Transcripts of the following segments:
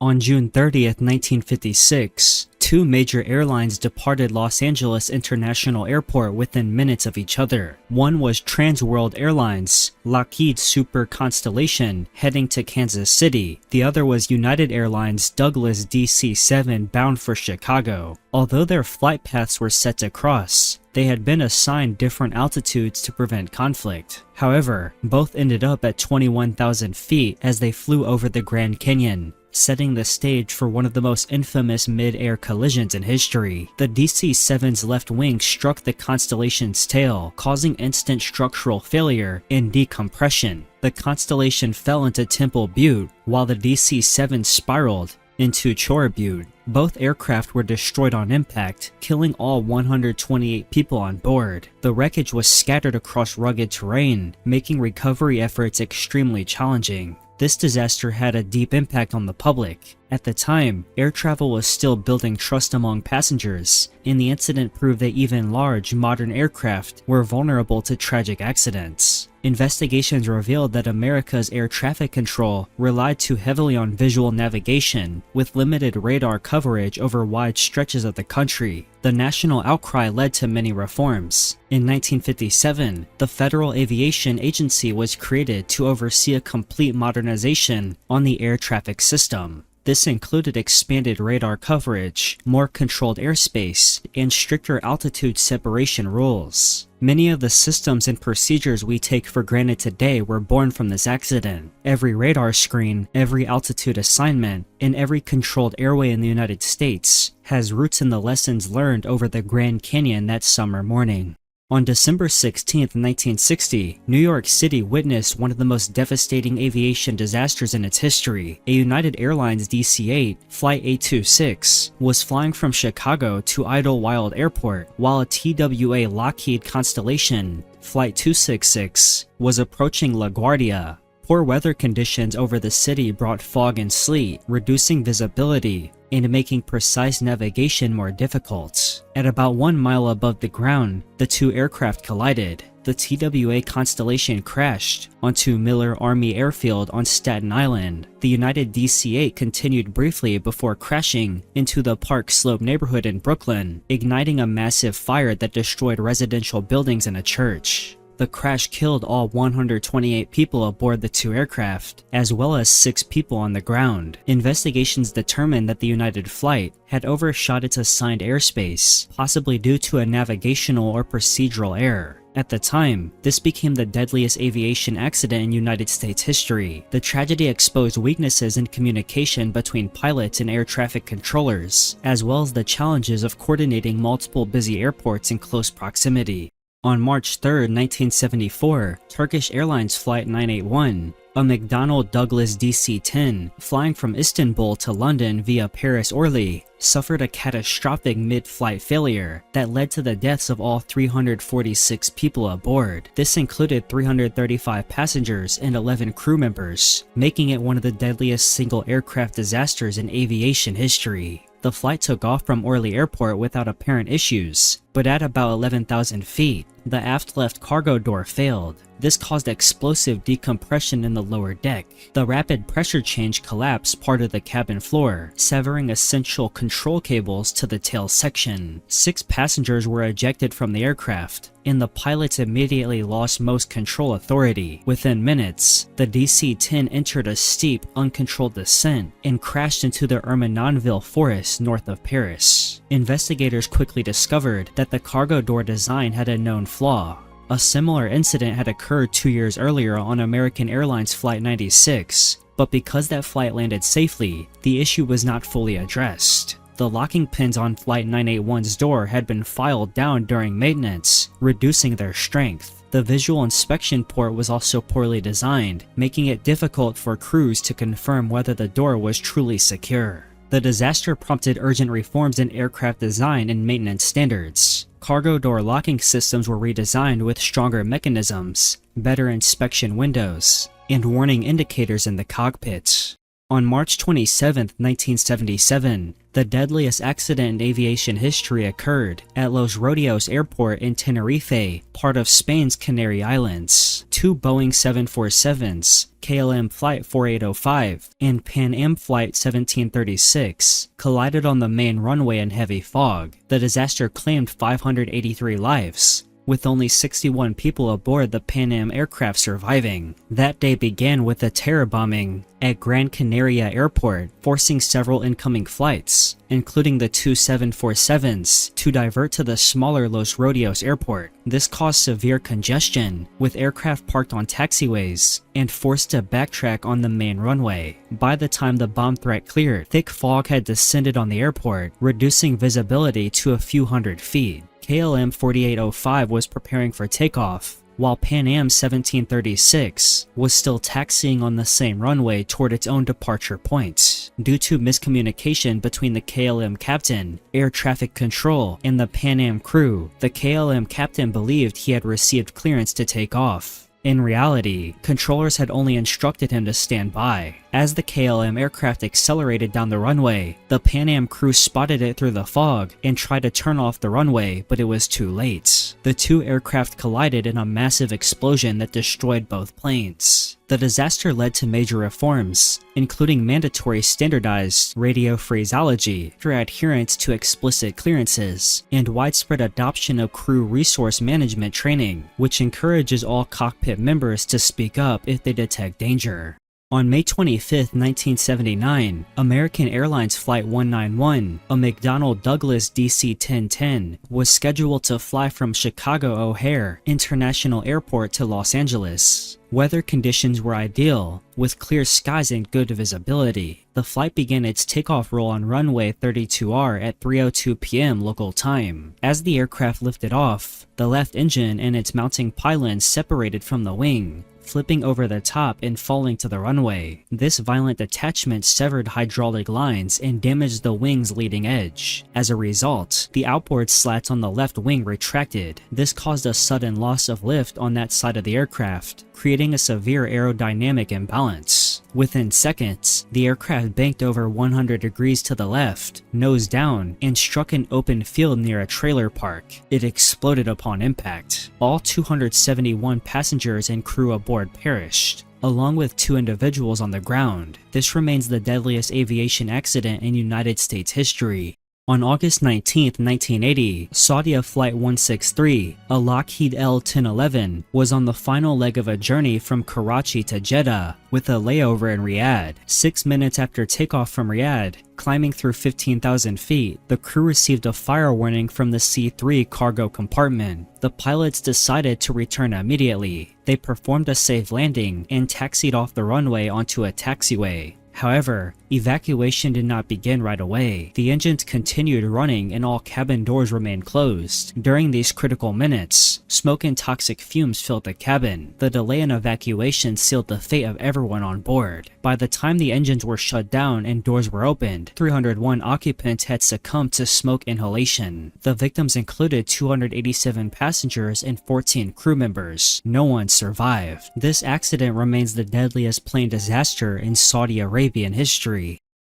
On June 30th, 1956, two major airlines departed Los Angeles International Airport within minutes of each other. One was Trans World Airlines, Lockheed Super Constellation, heading to Kansas City. The other was United Airlines Douglas DC-7 bound for Chicago. Although their flight paths were set to cross, they had been assigned different altitudes to prevent conflict. However, both ended up at 21,000 feet as they flew over the Grand Canyon, setting the stage for one of the most infamous mid-air collisions in history. The DC-7's left wing struck the Constellation's tail, causing instant structural failure and decompression. The Constellation fell into Temple Butte, while the DC-7 spiraled into Chora Butte. Both aircraft were destroyed on impact, killing all 128 people on board. The wreckage was scattered across rugged terrain, making recovery efforts extremely challenging. This disaster had a deep impact on the public. At the time, air travel was still building trust among passengers, and the incident proved that even large, modern aircraft were vulnerable to tragic accidents. Investigations revealed that America's air traffic control relied too heavily on visual navigation, with limited radar coverage over wide stretches of the country. The national outcry led to many reforms. In 1957, the Federal Aviation Agency was created to oversee a complete modernization on the air traffic system. This included expanded radar coverage, more controlled airspace, and stricter altitude separation rules. Many of the systems and procedures we take for granted today were born from this accident. Every radar screen, every altitude assignment, and every controlled airway in the United States has roots in the lessons learned over the Grand Canyon that summer morning. On December 16, 1960, New York City witnessed one of the most devastating aviation disasters in its history. A United Airlines DC-8, Flight 826, was flying from Chicago to Idlewild Airport, while a TWA Lockheed Constellation, Flight 266, was approaching LaGuardia. Poor weather conditions over the city brought fog and sleet, reducing visibility and making precise navigation more difficult. At about 1 mile above the ground, the two aircraft collided. The TWA Constellation crashed onto Miller Army Airfield on Staten Island. The United DC-8 continued briefly before crashing into the Park Slope neighborhood in Brooklyn, igniting a massive fire that destroyed residential buildings and a church. The crash killed all 128 people aboard the two aircraft, as well as 6 people on the ground. Investigations determined that the United Flight had overshot its assigned airspace, possibly due to a navigational or procedural error. At the time, this became the deadliest aviation accident in United States history. The tragedy exposed weaknesses in communication between pilots and air traffic controllers, as well as the challenges of coordinating multiple busy airports in close proximity. On March 3, 1974, Turkish Airlines Flight 981, a McDonnell Douglas DC-10 flying from Istanbul to London via Paris-Orly, suffered a catastrophic mid-flight failure that led to the deaths of all 346 people aboard. This included 335 passengers and 11 crew members, making it one of the deadliest single aircraft disasters in aviation history. The flight took off from Orly Airport without apparent issues, but at about 11,000 feet, the aft left cargo door failed. This caused explosive decompression in the lower deck. The rapid pressure change collapsed part of the cabin floor, severing essential control cables to the tail section. 6 passengers were ejected from the aircraft, and the pilots immediately lost most control authority. Within minutes, the DC-10 entered a steep, uncontrolled descent and crashed into the Ermenonville forest north of Paris. Investigators quickly discovered that the cargo door design had a known flaw. A similar incident had occurred 2 years earlier on American Airlines Flight 96, but because that flight landed safely, the issue was not fully addressed. The locking pins on Flight 981's door had been filed down during maintenance, reducing their strength. The visual inspection port was also poorly designed, making it difficult for crews to confirm whether the door was truly secure. The disaster prompted urgent reforms in aircraft design and maintenance standards. Cargo door locking systems were redesigned with stronger mechanisms, better inspection windows, and warning indicators in the cockpit. On March 27, 1977, the deadliest accident in aviation history occurred at Los Rodeos Airport in Tenerife, part of Spain's Canary Islands. Two Boeing 747s, KLM Flight 4805 and Pan Am Flight 1736, collided on the main runway in heavy fog. The disaster claimed 583 lives, with only 61 people aboard the Pan Am aircraft surviving. That day began with a terror bombing at Gran Canaria Airport, forcing several incoming flights, including the two 747s, to divert to the smaller Los Rodeos Airport. This caused severe congestion, with aircraft parked on taxiways and forced to backtrack on the main runway. By the time the bomb threat cleared, thick fog had descended on the airport, reducing visibility to a few hundred feet. KLM 4805 was preparing for takeoff, while Pan Am 1736 was still taxiing on the same runway toward its own departure point. Due to miscommunication between the KLM captain, air traffic control, and the Pan Am crew, the KLM captain believed he had received clearance to take off. In reality, controllers had only instructed him to stand by. As the KLM aircraft accelerated down the runway, the Pan Am crew spotted it through the fog and tried to turn off the runway, but it was too late. The two aircraft collided in a massive explosion that destroyed both planes. The disaster led to major reforms, including mandatory standardized radio phraseology for adherence to explicit clearances, and widespread adoption of crew resource management training, which encourages all cockpit members to speak up if they detect danger. On May 25, 1979, American Airlines Flight 191, a McDonnell Douglas DC-1010, was scheduled to fly from Chicago O'Hare International Airport to Los Angeles. Weather conditions were ideal, with clear skies and good visibility. The flight began its takeoff roll on runway 32R at 3:02 p.m. local time. As the aircraft lifted off, the left engine and its mounting pylons separated from the wing, flipping over the top and falling to the runway. This violent detachment severed hydraulic lines and damaged the wing's leading edge. As a result, the outboard slats on the left wing retracted. This caused a sudden loss of lift on that side of the aircraft, creating a severe aerodynamic imbalance. Within seconds, the aircraft banked over 100 degrees to the left, nose down, and struck an open field near a trailer park. It exploded upon impact. All 271 passengers and crew aboard perished, along with 2 individuals on the ground. This remains the deadliest aviation accident in United States history. On August 19, 1980, Saudia Flight 163, a Lockheed L-1011, was on the final leg of a journey from Karachi to Jeddah, with a layover in Riyadh. 6 minutes after takeoff from Riyadh, climbing through 15,000 feet, the crew received a fire warning from the C-3 cargo compartment. The pilots decided to return immediately. They performed a safe landing and taxied off the runway onto a taxiway. However, evacuation did not begin right away. The engines continued running and all cabin doors remained closed. During these critical minutes, smoke and toxic fumes filled the cabin. The delay in evacuation sealed the fate of everyone on board. By the time the engines were shut down and doors were opened, 301 occupants had succumbed to smoke inhalation. The victims included 287 passengers and 14 crew members. No one survived. This accident remains the deadliest plane disaster in Saudi Arabian history.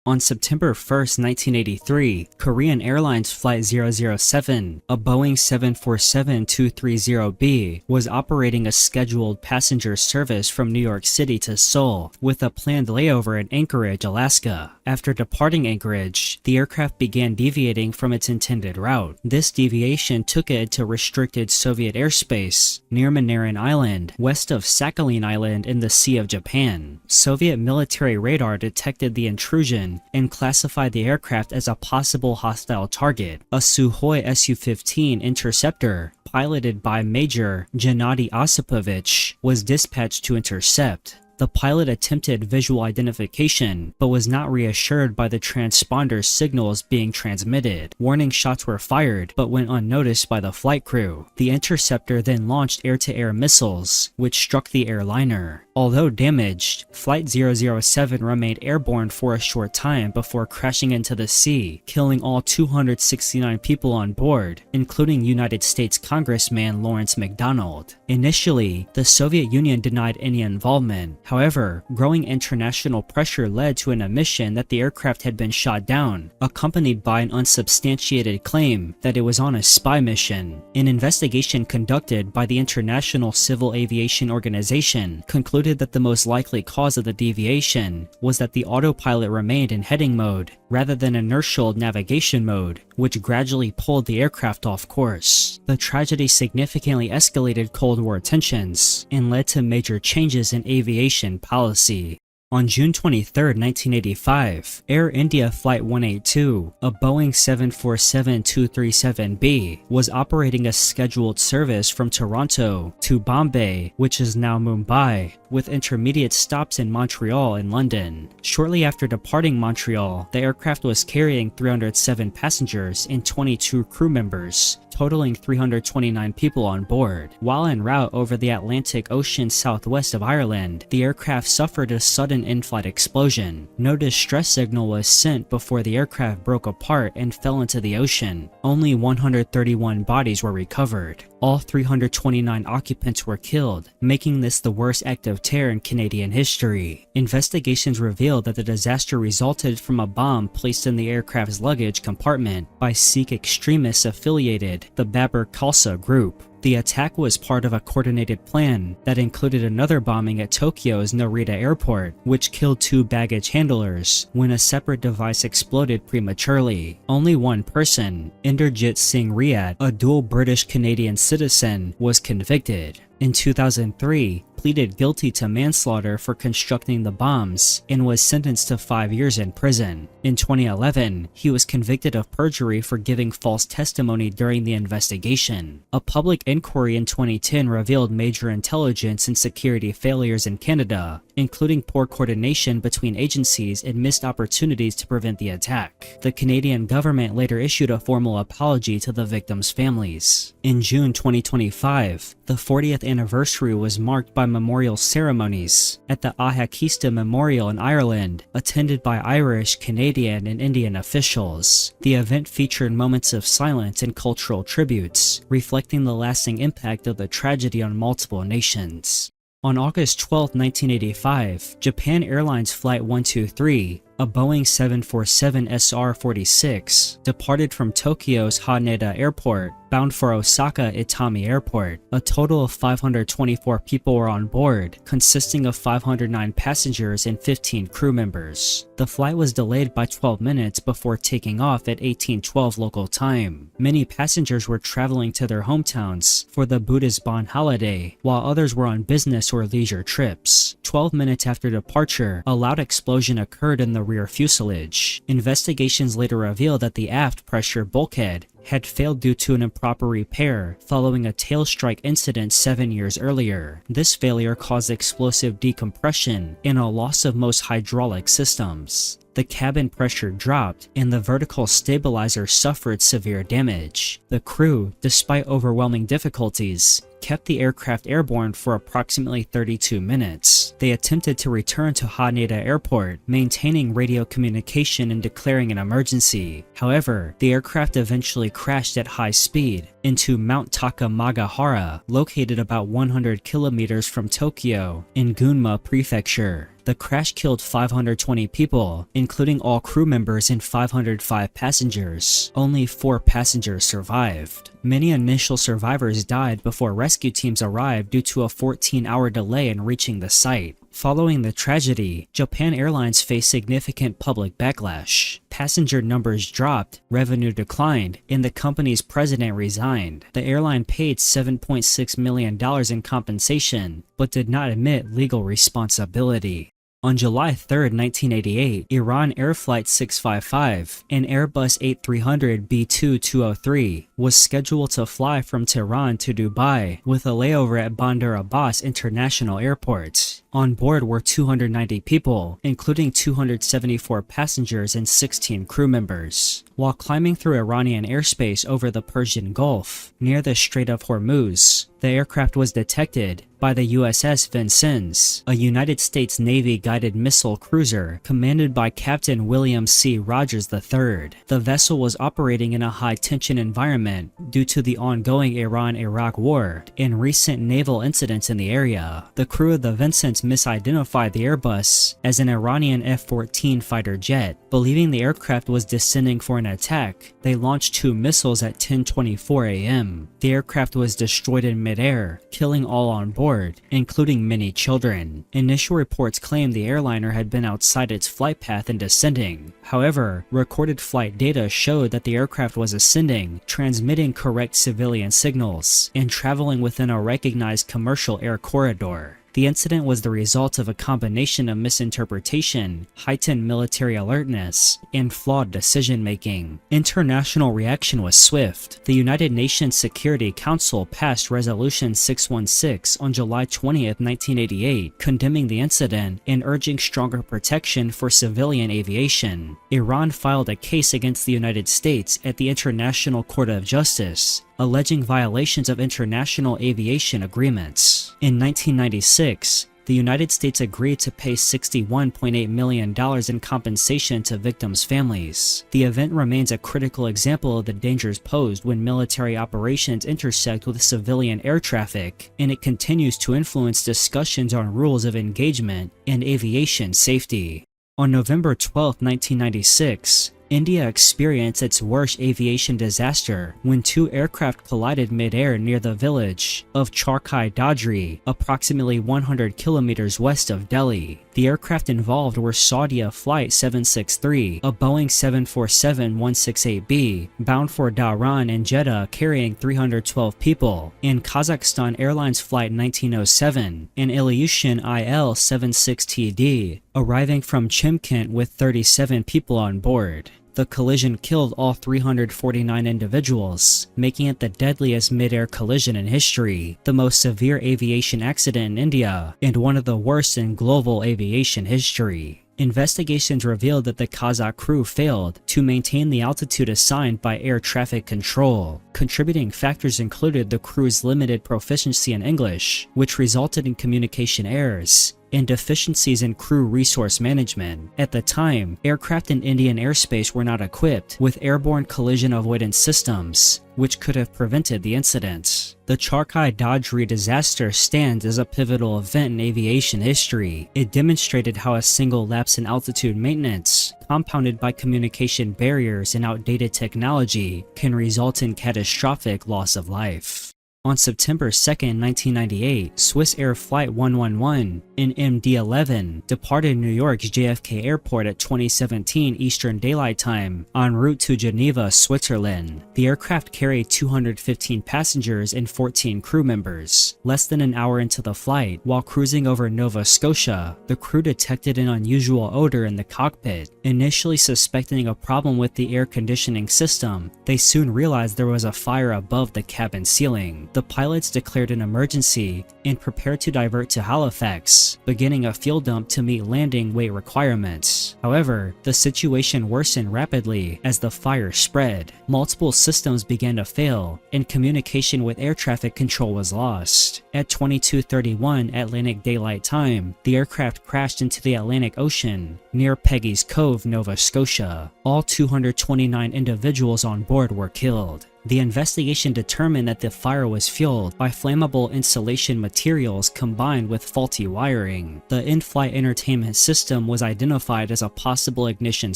On September 1, 1983, Korean Airlines Flight 007, a Boeing 747-230B, was operating a scheduled passenger service from New York City to Seoul, with a planned layover in Anchorage, Alaska. After departing Anchorage, the aircraft began deviating from its intended route. This deviation took it to restricted Soviet airspace near Manarin Island, west of Sakhalin Island in the Sea of Japan. Soviet military radar detected the intrusion and classified the aircraft as a possible hostile target. A Sukhoi Su-15 interceptor, piloted by Major Gennady Osipovich, was dispatched to intercept. The pilot attempted visual identification, but was not reassured by the transponder signals being transmitted. Warning shots were fired, but went unnoticed by the flight crew. The interceptor then launched air-to-air missiles, which struck the airliner. Although damaged, Flight 007 remained airborne for a short time before crashing into the sea, killing all 269 people on board, including United States Congressman Lawrence McDonald. Initially, the Soviet Union denied any involvement. However, growing international pressure led to an admission that the aircraft had been shot down, accompanied by an unsubstantiated claim that it was on a spy mission. An investigation conducted by the International Civil Aviation Organization concluded that the most likely cause of the deviation was that the autopilot remained in heading mode rather than inertial navigation mode, which gradually pulled the aircraft off course. The tragedy significantly escalated Cold War tensions and led to major changes in aviation policy. On June 23, 1985, Air India Flight 182, a Boeing 747-237B, was operating a scheduled service from Toronto to Bombay, which is now Mumbai, with intermediate stops in Montreal and London. Shortly after departing Montreal, the aircraft was carrying 307 passengers and 22 crew members, totaling 329 people on board. While en route over the Atlantic Ocean southwest of Ireland, the aircraft suffered a sudden in-flight explosion. No distress signal was sent before the aircraft broke apart and fell into the ocean. Only 131 bodies were recovered. All 329 occupants were killed, making this the worst act of terror in Canadian history. Investigations revealed that the disaster resulted from a bomb placed in the aircraft's luggage compartment by Sikh extremists affiliated the Babur Khalsa group. The attack was part of a coordinated plan that included another bombing at Tokyo's Narita Airport, which killed 2 baggage handlers when a separate device exploded prematurely. Only one person, Inderjit Singh Riyat, a dual British-Canadian citizen, was convicted. In 2003, pleaded guilty to manslaughter for constructing the bombs and was sentenced to 5 years in prison. In 2011, he was convicted of perjury for giving false testimony during the investigation. A public inquiry in 2010 revealed major intelligence and security failures in Canada, including poor coordination between agencies and missed opportunities to prevent the attack. The Canadian government later issued a formal apology to the victims' families. In June 2025, the 40th anniversary was marked by memorial ceremonies at the Ahakista Memorial in Ireland, attended by Irish, Canadian, and Indian officials. The event featured moments of silence and cultural tributes, reflecting the lasting impact of the tragedy on multiple nations. On August 12, 1985, Japan Airlines Flight 123, a Boeing 747 SR-46, departed from Tokyo's Haneda Airport, bound for Osaka Itami Airport. A total of 524 people were on board, consisting of 509 passengers and 15 crew members. The flight was delayed by 12 minutes before taking off at 18:12 local time. Many passengers were traveling to their hometowns for the Buddhist Bon holiday, while others were on business or leisure trips. 12 minutes after departure, a loud explosion occurred in the rear fuselage. Investigations later revealed that the aft pressure bulkhead had failed due to an improper repair following a tail strike incident 7 years earlier. This failure caused explosive decompression and a loss of most hydraulic systems. The cabin pressure dropped and the vertical stabilizer suffered severe damage. The crew, despite overwhelming difficulties, kept the aircraft airborne for approximately 32 minutes. They attempted to return to Haneda Airport, maintaining radio communication and declaring an emergency. However, the aircraft eventually crashed at high speed into Mount Takamagahara, located about 100 kilometers from Tokyo in Gunma Prefecture. The crash killed 520 people, including all crew members and 505 passengers. Only 4 passengers survived. Many initial survivors died before rescue teams arrived due to a 14-hour delay in reaching the site. Following the tragedy, Japan Airlines faced significant public backlash. Passenger numbers dropped, revenue declined, and the company's president resigned. The airline paid $7.6 million in compensation, but did not admit legal responsibility. On July 3, 1988, Iran Air Flight 655, an Airbus 8300-B2-203, was scheduled to fly from Tehran to Dubai with a layover at Bandar Abbas International Airport. On board were 290 people, including 274 passengers and 16 crew members. While climbing through Iranian airspace over the Persian Gulf, near the Strait of Hormuz, the aircraft was detected by the USS Vincennes, a United States Navy guided missile cruiser commanded by Captain William C. Rogers III. The vessel was operating in a high-tension environment due to the ongoing Iran-Iraq War and recent naval incidents in the area. The crew of the Vincennes misidentified the Airbus as an Iranian F-14 fighter jet. Believing the aircraft was descending for an attack, they launched 2 missiles at 10:24 a.m. The aircraft was destroyed in midair, killing all on board, including many children. Initial reports claimed the airliner had been outside its flight path and descending. However, recorded flight data showed that the aircraft was ascending, transmitting correct civilian signals, and traveling within a recognized commercial air corridor. The incident was the result of a combination of misinterpretation, heightened military alertness, and flawed decision-making. International reaction was swift. The United Nations Security Council passed Resolution 616 on July 20, 1988, condemning the incident and urging stronger protection for civilian aviation. Iran filed a case against the United States at the International Court of Justice, alleging violations of international aviation agreements. In 1996, the United States agreed to pay $61.8 million in compensation to victims' families. The event remains a critical example of the dangers posed when military operations intersect with civilian air traffic, and it continues to influence discussions on rules of engagement and aviation safety. On November 12, 1996, India experienced its worst aviation disaster when 2 aircraft collided mid-air near the village of Charkhi, Dadri, approximately 100 kilometers west of Delhi. The aircraft involved were Saudia Flight 763, a Boeing 747-168B, bound for Dhahran and Jeddah carrying 312 people, and Kazakhstan Airlines Flight 1907, an Ilyushin IL-76TD, arriving from Chimkent with 37 people on board. The collision killed all 349 individuals, making it the deadliest mid-air collision in history, the most severe aviation accident in India, and one of the worst in global aviation history. Investigations revealed that the Kazakh crew failed to maintain the altitude assigned by air traffic control. Contributing factors included the crew's limited proficiency in English, which resulted in communication errors, and deficiencies in crew resource management. At the time, aircraft in Indian airspace were not equipped with airborne collision avoidance systems, which could have prevented the incident. The Charkhi Dadri disaster stands as a pivotal event in aviation history. It demonstrated how a single lapse in altitude maintenance, compounded by communication barriers and outdated technology, can result in catastrophic loss of life. On September 2, 1998, Swissair Flight 111, an MD-11, departed New York's JFK Airport at 2017 Eastern Daylight Time en route to Geneva, Switzerland. The aircraft carried 215 passengers and 14 crew members. Less than an hour into the flight, while cruising over Nova Scotia, the crew detected an unusual odor in the cockpit. Initially suspecting a problem with the air conditioning system, they soon realized there was a fire above the cabin ceiling. The pilots declared an emergency and prepared to divert to Halifax, beginning a fuel dump to meet landing weight requirements. However, the situation worsened rapidly as the fire spread. Multiple systems began to fail, and communication with air traffic control was lost. At 22:31 Atlantic Daylight Time, the aircraft crashed into the Atlantic Ocean near Peggy's Cove, Nova Scotia. All 229 individuals on board were killed. The investigation determined that the fire was fueled by flammable insulation materials combined with faulty wiring. The in-flight entertainment system was identified as a possible ignition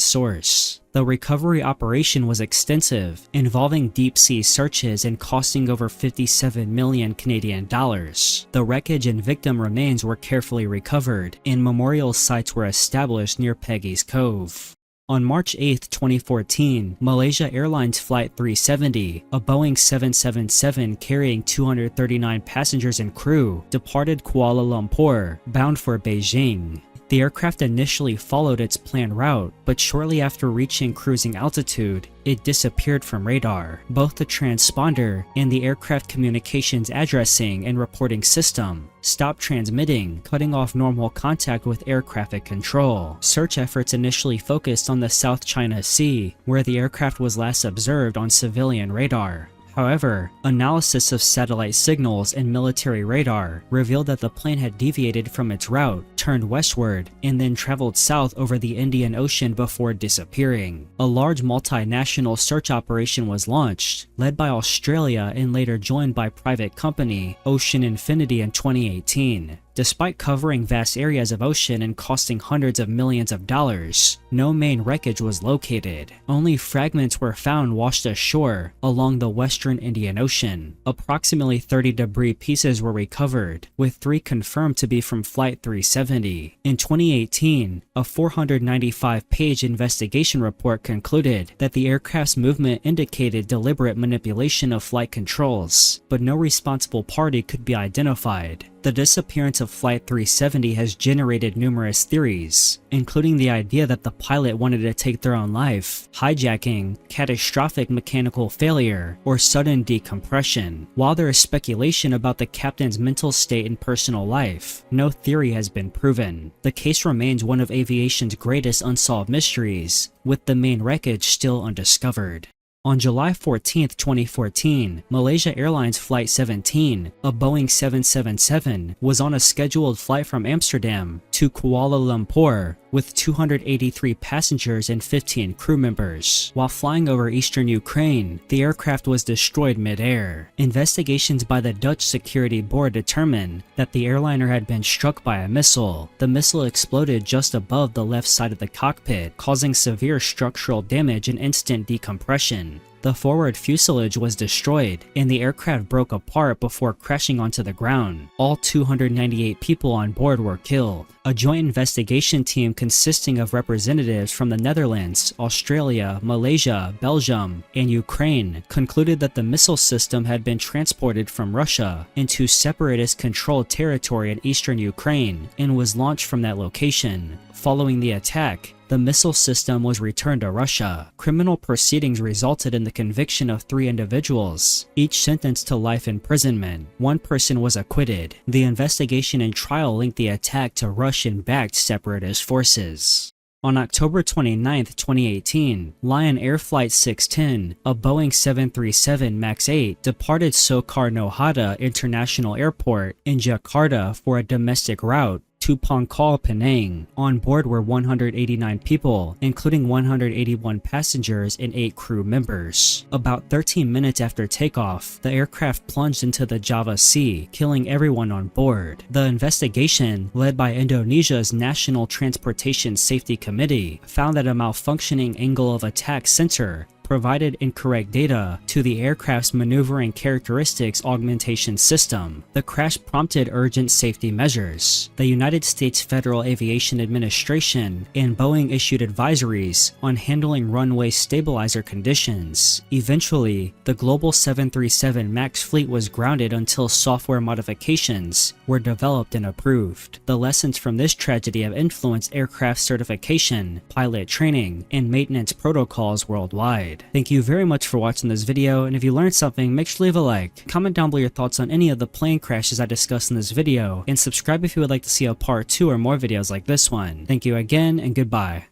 source. The recovery operation was extensive, involving deep-sea searches and costing over 57 million Canadian dollars. The wreckage and victim remains were carefully recovered, and memorial sites were established near Peggy's Cove. On March 8, 2014, Malaysia Airlines Flight 370, a Boeing 777 carrying 239 passengers and crew, departed Kuala Lumpur, bound for Beijing. The aircraft initially followed its planned route, but shortly after reaching cruising altitude, it disappeared from radar. Both the transponder and the aircraft communications addressing and reporting system stopped transmitting, cutting off normal contact with air traffic control. Search efforts initially focused on the South China Sea, where the aircraft was last observed on civilian radar. However, analysis of satellite signals and military radar revealed that the plane had deviated from its route turned westward and then traveled south over the Indian Ocean before disappearing. A large multinational search operation was launched, led by Australia and later joined by private company Ocean Infinity in 2018. Despite covering vast areas of ocean and costing hundreds of millions of dollars, no main wreckage was located. Only fragments were found washed ashore along the western Indian Ocean. Approximately 30 debris pieces were recovered, with 3 confirmed to be from Flight 370. In 2018, a 495-page investigation report concluded that the aircraft's movement indicated deliberate manipulation of flight controls, but no responsible party could be identified. The disappearance of Flight 370 has generated numerous theories, including the idea that the pilot wanted to take their own life, hijacking, catastrophic mechanical failure, or sudden decompression. While there is speculation about the captain's mental state and personal life, no theory has been proven. The case remains one of aviation's greatest unsolved mysteries, with the main wreckage still undiscovered. On July 14, 2014, Malaysia Airlines Flight 17, a Boeing 777, was on a scheduled flight from Amsterdam to Kuala Lumpur with 283 passengers and 15 crew members. While flying over eastern Ukraine, the aircraft was destroyed mid-air. Investigations by the Dutch Security Board determined that the airliner had been struck by a missile. The missile exploded just above the left side of the cockpit, causing severe structural damage and instant decompression. The forward fuselage was destroyed, and the aircraft broke apart before crashing onto the ground. All 298 people on board were killed. A joint investigation team consisting of representatives from the Netherlands, Australia, Malaysia, Belgium, and Ukraine concluded that the missile system had been transported from Russia into separatist-controlled territory in eastern Ukraine and was launched from that location. Following the attack, the missile system was returned to Russia. Criminal proceedings resulted in the conviction of 3 individuals, each sentenced to life imprisonment. 1 person was acquitted. The investigation and trial linked the attack to Russian-backed separatist forces. On October 29, 2018, Lion Air Flight 610, a Boeing 737 MAX 8, departed Soekarno-Hatta International Airport in Jakarta for a domestic route to Pangkal, Penang. On board were 189 people, including 181 passengers and 8 crew members. About 13 minutes after takeoff, the aircraft plunged into the Java Sea, killing everyone on board. The investigation, led by Indonesia's National Transportation Safety Committee, found that a malfunctioning angle of attack sensor provided incorrect data to the aircraft's maneuvering characteristics augmentation system. The crash prompted urgent safety measures. The United States Federal Aviation Administration and Boeing issued advisories on handling runway stabilizer conditions. Eventually, the global 737 MAX fleet was grounded until software modifications were developed and approved. The lessons from this tragedy have influenced aircraft certification, pilot training, and maintenance protocols worldwide. Thank you very much for watching this video, and if you learned something, make sure to leave a like. Comment down below your thoughts on any of the plane crashes I discussed in this video, and subscribe if you would like to see a part 2 or more videos like this one. Thank you again, and goodbye.